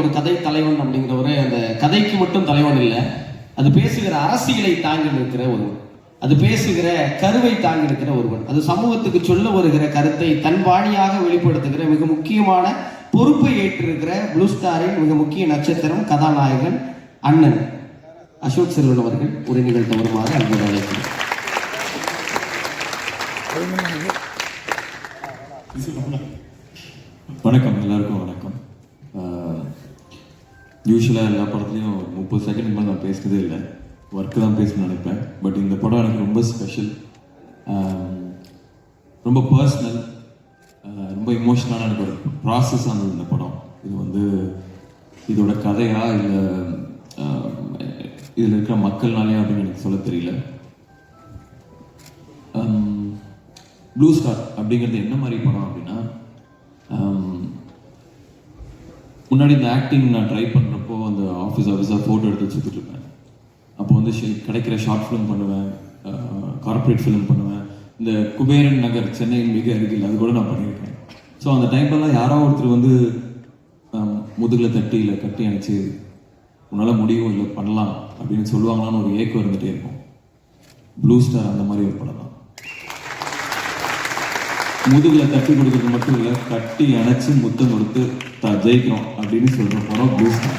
ஒரு கதை தலைவன் அப்படிங்கிறவரு அந்த கதைக்கு மட்டும் தலைவன் இல்லை, அது பேசுகிற அரசியலை தாங்கி நிற்கிற ஒருவன், அது பேசுகிற கருவை தாங்கி நிற்கிற ஒருவன், அது சமூகத்துக்கு சொல்ல வருகிற கருத்தை தன் வாணியாக வெளிப்படுத்துகிற மிக முக்கியமான பொறுப்பை ஏற்றிருக்கிற ப்ளூ ஸ்டாரின் மிக முக்கிய நட்சத்திரம் கதாநாயகன் அண்ணன் அசோக் செல்வன் அவர்கள் உரை நிகழ்த்த வருமாறு அன்போடு அழைக்கிறேன். வணக்கம், எல்லாருக்கும் வணக்கம். யூஸ்வலாக எல்லா படத்துலையும் 30 செகண்ட் மேலே நான் பேசுனதே இல்லை, ஒர்க்கு தான் பேசணும்னு நினைப்பேன். பட் இந்த படம் எனக்கு ரொம்ப ஸ்பெஷல், ரொம்ப பர்சனல், ரொம்ப இமோஷனலான எனக்கு ஒரு ப்ராசஸ் ஆனது இந்த படம். இது வந்து இதோட கதையா இல்லை இதில் இருக்கிற மக்கள்னாலே அப்படின்னு எனக்கு சொல்ல தெரியல. ப்ளூ ஸ்டார் அப்படிங்கிறது என்ன மாதிரி படம் அப்படின்னா, முன்னாடி இந்த ஆக்டிங் நான் ட்ரை பண்ணுறப்போ அந்த ஆஃபீஸாக ஃபோட்டோ எடுத்து வச்சுட்டு இருப்பேன். அப்போ வந்து கிடைக்கிற ஷார்ட் ஃபிலிம் பண்ணுவேன், கார்பரேட் ஃபிலிம் பண்ணுவேன். இந்த குபேரன் நகர் சென்னையின் மிக அருகில் அது கூட நான் பண்ணியிருக்கேன். ஸோ அந்த டைம்லலாம் யாரோ ஒருத்தர் வந்து முதுகில் தட்டி இல்லை கட்டி அணைச்சி உன்னால் முடியும் இல்லை பண்ணலாம் அப்படின்னு சொல்லுவாங்களான்னு ஒரு ஏக்கம் இருந்துகிட்டே இருக்கும். ப்ளூ ஸ்டார் அந்த மாதிரி ஒரு படம் தான். முதுகில் தட்டி கொடுக்கறது மட்டும் இல்லை, கட்டி அணைச்சி முத்தம் கொடுத்து ஜெயிக்கிறோம் அப்படின்னு சொல்கிற படம் ப்ளூ ஸ்டார்.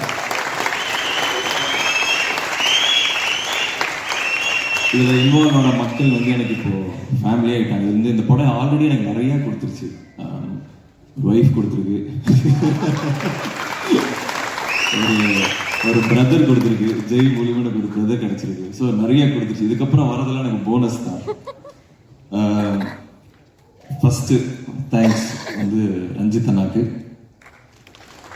இதில் இன்வால்வ் ஆன மக்கள் வந்து எனக்கு இப்போது ஃபேமிலி ஆகிட்டாங்க. இந்த படம் ஆல்ரெடி எனக்கு நிறையா கொடுத்துருச்சு. ஒய்ஃப் கொடுத்துருக்கு, ஒரு பிரதர் கொடுத்துருக்கு, ஜெய் மூலியமாக எனக்கு ஒரு பிரதர் கிடச்சிருக்கு. ஸோ நிறைய கொடுத்துருச்சு. இதுக்கப்புறம் வரதெல்லாம் எனக்கு போனஸ் தான். ஃபஸ்ட்டு தேங்க்ஸ் வந்து ரஞ்சித் அண்ணாக்கு.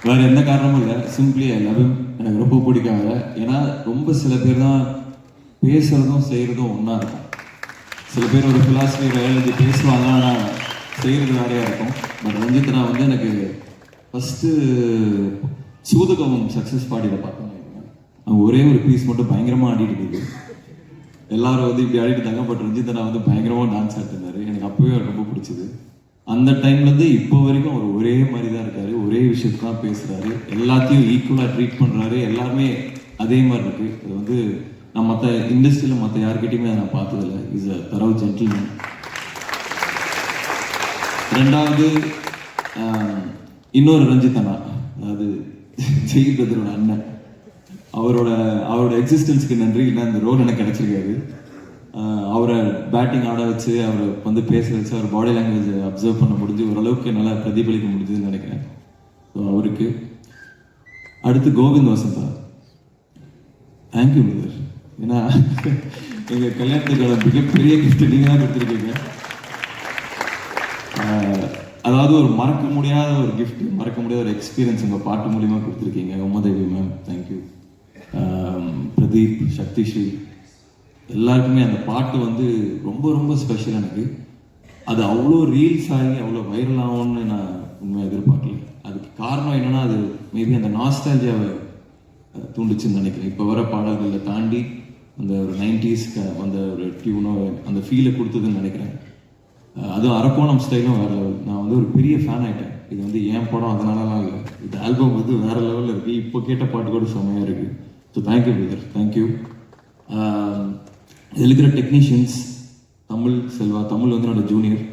வேறு எந்த காரணமும் இல்லை, சிம்பிளி ஐ லவ் ஹிம். எனக்கு ரொம்ப பிடிக்காத, ஏன்னா ரொம்ப சில பேர் தான் பேசுகிறதும் செய்கிறதும் ஒன்றா இருக்கும். சில பேர் ஒரு ஃபிலாசபி எழுதி பேசுவாங்க, ஆனால் செய்கிறது வேறையாக இருக்கும். பட் ரஞ்சித் அண்ணா வந்து எனக்கு ஃபஸ்ட்டு சூதுகவும் சக்ஸஸ் பாடியில் பார்த்தேன். அவங்க ஒரே ஒரு பீஸ் மட்டும் பயங்கரமாக ஆடிட்டு இருக்கு. எல்லாரும் வந்து இப்படி ஆடிட்டுருந்தாங்க, பட் ரஞ்சித் அண்ணா வந்து பயங்கரமாக டான்ஸ் ஆடிட்டுருந்தாரு. எனக்கு அப்போவே ரொம்ப பிடிச்சிது. அந்த டைம்லேருந்து இப்போ வரைக்கும் அவர் ஒரே மாதிரி தான் இருக்காரு, ஒரே விஷயத்தை தான் பேசுகிறாரு, எல்லாத்தையும் ஈக்குவலாக ட்ரீட் பண்ணுறாரு. எல்லாமே அதே மாதிரி இருக்குது. அது வந்து நான் மற்ற இண்டஸ்ட்ரியில் மற்ற யாருக்கிட்டையுமே அதை நான் பார்த்ததில்லை. இஸ் அ தரவு ஜென்டில்மேன். ரெண்டாவது இன்னொரு ரஞ்சித் அண்ணா, அதாவது ஜெய் பிரதரோட அண்ணன், அவரோட எக்ஸிஸ்டன்ஸுக்கு நன்றி. இல்லை இந்த ரோல் எனக்கு கிடைச்சிருக்காரு. அவரை பேட்டிங் ஆட வச்சு, அவரை வந்து பேச வச்சு, அவர் பாடி லாங்குவேஜ் அப்சர்வ் பண்ண முடிஞ்சு ஓரளவுக்கு நல்லா பிரதிபலிக்க முடிஞ்சதுன்னு நினைக்கிறேன். ஸோ அவருக்கு அடுத்து கோவிந்த் வசந்தா, தேங்க்யூ பிரதர். ஏன்னா எங்கள் கல்யாணத்துக்கான மிகப்பெரிய கிஃப்ட் நீங்கள் தான் கொடுத்துருக்கீங்க. அதாவது ஒரு மறக்க முடியாத ஒரு கிஃப்ட், மறக்க முடியாத ஒரு எக்ஸ்பீரியன்ஸ் உங்கள் பாட்டு மூலியமாக கொடுத்துருக்கீங்க. உமாதேவி மேம் தேங்க்யூ, பிரதீப், சக்திஸ்ரீ, எல்லாருக்குமே அந்த பாட்டு வந்து ரொம்ப ரொம்ப ஸ்பெஷல். எனக்கு அது அவ்வளோ ரீல்ஸ் ஆகி அவ்வளோ வைரல் ஆகும்னு நான் உண்மையாக எதிர்பார்க்கல. அதுக்கு காரணம் என்னென்னா, அது மேபி அந்த நாஸ்டாலஜியாவை தூண்டுச்சுன்னு நினைக்கிறேன். இப்போ வர பாடல்களை தாண்டி அந்த ஒரு 90s அந்த ஒரு டியூனோ அந்த ஃபீலை கொடுத்ததுன்னு நினைக்கிறேன். அதுவும் அரக்கோணம் ஸ்டைலும் வேறு லெவல். நான் வந்து ஒரு பெரிய ஃபேன் ஆகிட்டேன். இது வந்து என் படம் அதனாலலாம் இல்லை, இந்த ஆல்பம் வந்து வேறு லெவலில் இருக்குது. இப்போ கேட்ட பாட்டு கூட செம்மையாக இருக்குது. So thank you brother, thank you. இதில் இருக்கிற டெக்னீஷியன்ஸ், செல்வா தமிழ் வந்து என்னோட ஜூனியர்,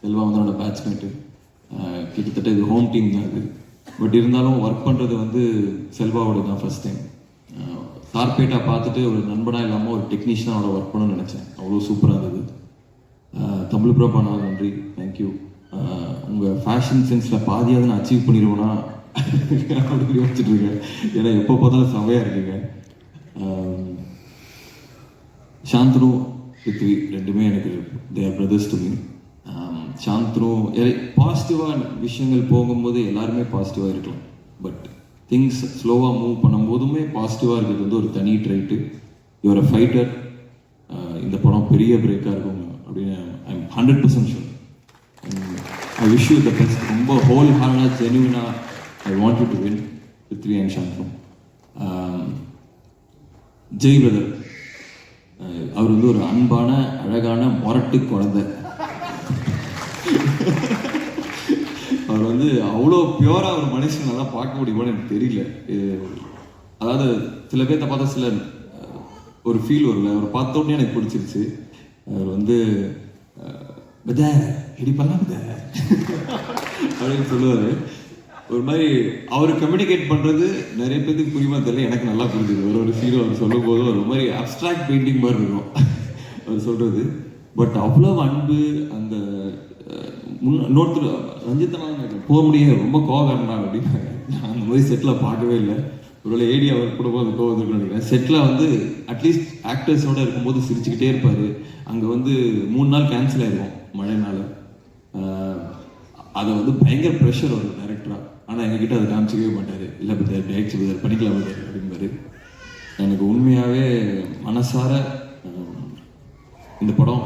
செல்வா வந்து என்னோட பேட்ச்மேட்டு. கிட்டத்தட்ட இது ஹோம் டீம் தான் இது. பட் இருந்தாலும் ஒர்க் பண்ணுறது வந்து செல்வாவோட தான் ஃபஸ்ட் டைம். கார்பேட்டாக பார்த்துட்டு ஒரு நண்பனாக இல்லாமல் ஒரு டெக்னீஷியனோட ஒர்க் பண்ணணும்னு நினச்சேன். அவ்வளோ சூப்பராக இருந்தது. தமிழ் ப்ரோ பண்ணா நன்றி, தேங்க்யூ. உங்கள் ஃபேஷன் சென்ஸில் பாதியாவது நான் அச்சீவ் பண்ணிடுவேனா அப்படின்னு யோசிச்சுட்டு இருக்கேன். ஏன்னா எப்போ பார்த்தாலும் செமையாக இருக்குங்க. சாந்தனு, பிருத்வி ரெண்டுமே எனக்கு they are brothers to me. Shantanu பாசிட்டிவாக விஷயங்கள் போகும்போது எல்லாருமே பாசிட்டிவாக இருக்கலாம். பட் திங்ஸ் ஸ்லோவாக மூவ் பண்ணும்போதுமே பாசிட்டிவாக இருக்கிறது வந்து ஒரு தனி ட்ரைட்டு. Your a fighter. இந்த படம் பெரிய பிரேக்காக இருக்கும் அப்படின்னு I am 100% sure. I wish you the best. ரொம்ப ஹோல் ஹார்டாக ஜென்யூனாக I want you to win Prithvi and Shantanu. Jai brother, அவர் வந்து ஒரு அன்பான அழகான மொரட்டு குழந்தை. அவர் அவர் வந்து அவ்வளோ பியூரா ஒரு மனுஷன் நல்லா பார்க்க முடியுமான்னு எனக்கு தெரியல. அதாவது சில பேர்த்த பார்த்தா சில ஒரு ஃபீல் வரும்ல, அவரை பார்த்த உடனே எனக்கு பிடிச்சிருச்சு. அவர் வந்து இடி பண்ணலாம் அப்படின்னு சொல்லுவார். ஒரு மாதிரி அவர் கம்யூனிகேட் பண்ணுறது நிறைய பேருக்கு புரியுமா தெரியல, எனக்கு நல்லா புரிஞ்சுது. ஒரு சீரோ அவர் சொல்லும் போது ஒரு மாதிரி அப்ட்ராக்ட் பெயிண்டிங் மாதிரி இருக்கும் அவர் சொல்கிறது. பட் அவ்வளோ அன்பு. அந்த இன்னொருத்தர் ரஞ்சித்தனா போக முடியாது, ரொம்ப கோவக்காரனா அப்படின்னாங்க. நான் அந்த மாதிரி செட்டில் பார்க்கவே இல்லை. ஒருவேளை ஏடி அவர் கூட போது கோவம் இருக்குன்னு நினைக்கிறேன். செட்டில் வந்து அட்லீஸ்ட் ஆக்டர்ஸோடு இருக்கும்போது சிரிச்சுக்கிட்டே இருப்பார். அங்கே வந்து 3 நாள் கேன்சல் ஆகிருக்கும் மழைனால. அதை வந்து பயங்கர ப்ரெஷர் வரும் டேரக்டராக. ஆனால் எங்ககிட்ட அதை காமிச்சிக்கவே மாட்டார். இல்லை பத்தார் டேரக்ட் பத்தார் பண்ணிக்கலாம் பத்தார் அப்படிம்பாரு. எனக்கு உண்மையாகவே மனசார இந்த படம்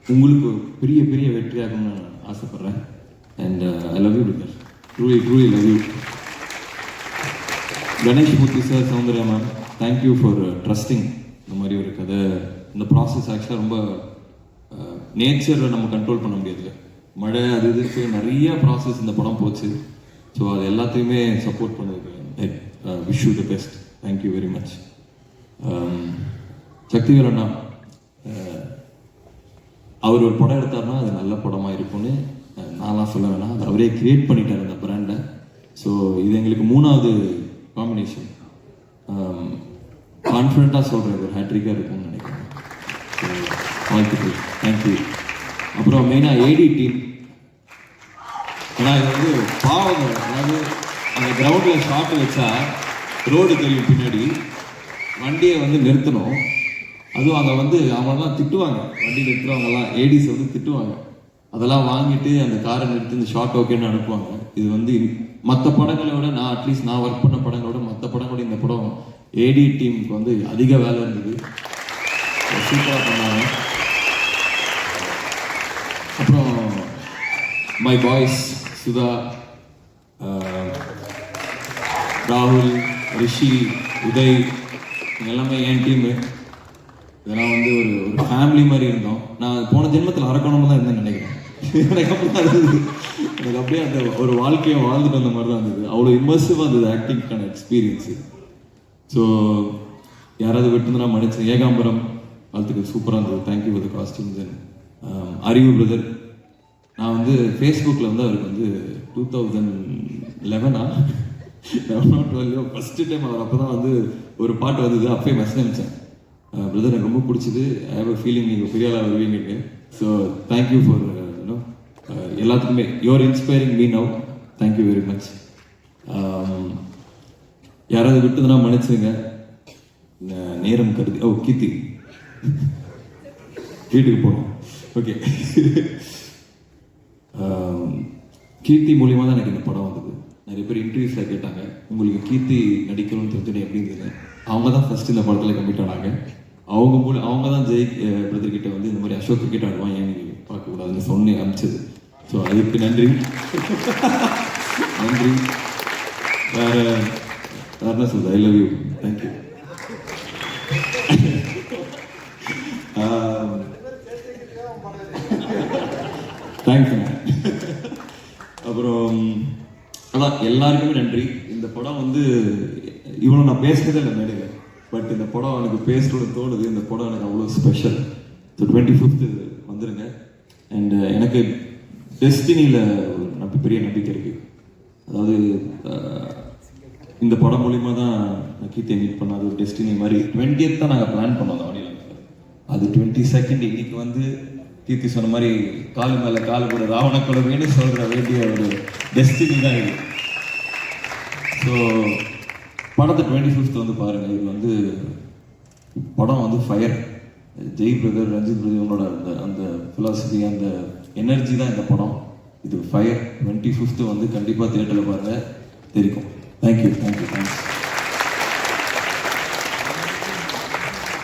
உங்களுக்கு பெரிய பெரிய வெற்றியாகணும்னு நான் ஆசைப்பட்றேன். And I love you brother, truly love you. Ganesh Murthy sir, Soundarya ma'am, thank you for trusting. இந்த மாதிரி ஒரு கதை, இந்த ப்ராசஸ் ஆக்சுவலாக ரொம்ப நேச்சரை நம்ம கண்ட்ரோல் பண்ண முடியாது. மழை அது இதுக்கு நிறைய ப்ராசஸ் இந்த படம் போச்சு. ஸோ அது எல்லாத்தையுமே சப்போர்ட் பண்ணதுக்கு wish you the best. Thank you very much. Sakthivel அண்ணா, அவர் ஒரு படம் எடுத்தார்னா அது நல்ல படமாக இருக்கும்னு நான்லாம் சொல்ல வேணாம். அது அவரே கிரியேட் பண்ணிட்டார் அந்த பிராண்டை. ஸோ இது எங்களுக்கு 3வது காம்பினேஷன். கான்ஃபிடண்ட்டாக சொல்கிறேன் ஒரு ஹேட்ரிக்காக இருக்கும்னு நினைக்கிறேன். வாழ்த்துக்கள், தேங்க்யூ. அப்புறம் மெயினாக ஏடி டீம். ஏன்னா இது வந்து பாவங்க, அதாவது அந்த கிரவுண்டில் ஷாட் வச்சா ரோடு தெரியும், பின்னாடி வண்டியை வந்து நிறுத்தணும். அதுவும் அங்கே வந்து அவங்கெல்லாம் திட்டுவாங்க, வண்டி நிறுத்துறவங்கலாம் ஏடிஸ் வந்து திட்டுவாங்க. அதெல்லாம் வாங்கிட்டு அந்த காரை நிறுத்தி இந்த ஷார்ட் ஓகேன்னு அனுப்புவாங்க. இது வந்து மற்ற படங்களை விட, நான் அட்லீஸ்ட் நான் ஒர்க் பண்ண படங்களோட மற்ற படங்களோட இந்த படம் ஏடி டீமுக்கு வந்து அதிக வேலை இருந்தது. சூப்பராக பண்ணாங்க. அப்புறம் மை பாய்ஸ் சுதா, ராகுல், ரிஷி, உதய், எல்லாமே என் டீமு. இதெல்லாம் வந்து ஒரு ஃபேமிலி மாதிரி இருந்தோம். நான் போன ஜென்மத்தில் அரக்கணமாக தான் இருந்தேன்னு நினைக்கிறேன். எனக்கு அப்படி தான் இருந்தது. எனக்கு அப்படியே அந்த ஒரு வாழ்க்கையை வாழ்ந்துட்டு வந்த மாதிரி தான் இருந்தது. அவ்வளோ இம்மர்சிவாக இருந்தது ஆக்டிங்கான எக்ஸ்பீரியன்ஸு. ஸோ யாராவது விட்டுருந்தா மன்னிச்சு. ஏகாம்பரம், வாழ்த்துக்கள், சூப்பராக இருந்தது. Thank you for the costumes. அறிவு பிரதர், நான் வந்து ஃபேஸ்புக்கில் வந்து அவருக்கு வந்து 2011 ஃபஸ்ட்டு டைம் அவர் அப்போ தான் வந்து ஒரு பாட்டு வந்தது. அப்பயே மெசேஜ் அனுப்பிச்சேன், பிரதர் எனக்கு ரொம்ப பிடிச்சது, ஐ ஹேவ் அ ஃபீலிங் நீங்கள் பெரிய ஆளாக வருவீங்கன்னு. ஸோ தேங்க்யூ ஃபார் எல்லாத்துக்குமே. You are inspiring me now. Thank you very much. யாராவது விட்டுதுன்னா மன்னிச்சுங்க, நேரம் கருதி. கீர்த்தி வீட்டுக்கு போகணும். ஓகே. கீர்த்தி மூலியமாக தான் எனக்கு இந்த படம் வந்தது. நிறைய பேர் இன்டர்வியூஸில் கேட்டாங்க, உங்களுக்கு கீர்த்தி நடிக்கணும்னு தெரிஞ்சுட்டு எப்படி இருந்தது. அவங்க தான் ஃபர்ஸ்ட் இந்த படத்தில் கமிட் ஆனாங்க. அவங்க தான் ஜெய் பிரதர் கிட்ட வந்து இந்த மாதிரி அசோக் கிரிக்கெட் ஆடுவான், ஏன் நீங்கள் பார்க்கக்கூடாதுன்னு சொன்னி அனுப்பிச்சது. ஸோ அதுக்கு நன்றி. நன்றி. வேற என்ன சொல்றது, I love you, thank you. Thank you. அப்புறம் அதான் எல்லாருக்குமே நன்றி. இந்த படம் வந்து இவ்வளோ நான் பேசுறதே இல்லை மேடையில், பட் இந்த படம் எனக்கு பேசணும்னு தோணுது. இந்த படம் எனக்கு அவ்வளோ ஸ்பெஷல். ஸோ 25th வந்துருங்க. அண்ட் எனக்கு டெஸ்டினியில் பெரிய நம்பிக்கை இருக்குது. அதாவது இந்த படம் மூலிமா தான் நான் கீர்த்தியை மீட் பண்ணாது. ஒரு டெஸ்டினி மாதிரி 20th தான் நாங்கள் பிளான் பண்ணோம் அந்த ஆடியோவில். அது 22nd இன்னைக்கு வந்து கீர்த்தி சொன்ன மாதிரி காலு மேலே காலு கூட ராவண கூட வேணும் சொல்கிற வேண்டிய ஒரு டெஸ்டினி தான் இது. ஸோ படத்தை 25th வந்து பாருங்கள். இது வந்து படம் வந்து fire. Jai brother, Ranjith brother, இவங்களோட அந்த ஃபிலாசபி, அந்த எனர்ஜி தான் இந்த படம். இது ஃபயர். 25th வந்து கண்டிப்பாக தியேட்டரில் பாருங்கள், தெரியும். Thank you, thank you, thanks.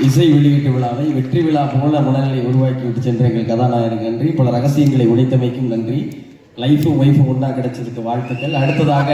இசை வெளியீட்டு விழாவை வெற்றி விழா போல மனநிலை உருவாக்கி விட்டு சென்ற எங்கள் கதாநாயகனுக்கு நன்றி. பல ரகசியங்களை உடைத்தமைக்கும் நன்றி. லைஃபும் ஒய்ஃபும் ஒன்றா கிடைச்சதுக்கு வாழ்த்துக்கள். அடுத்ததாக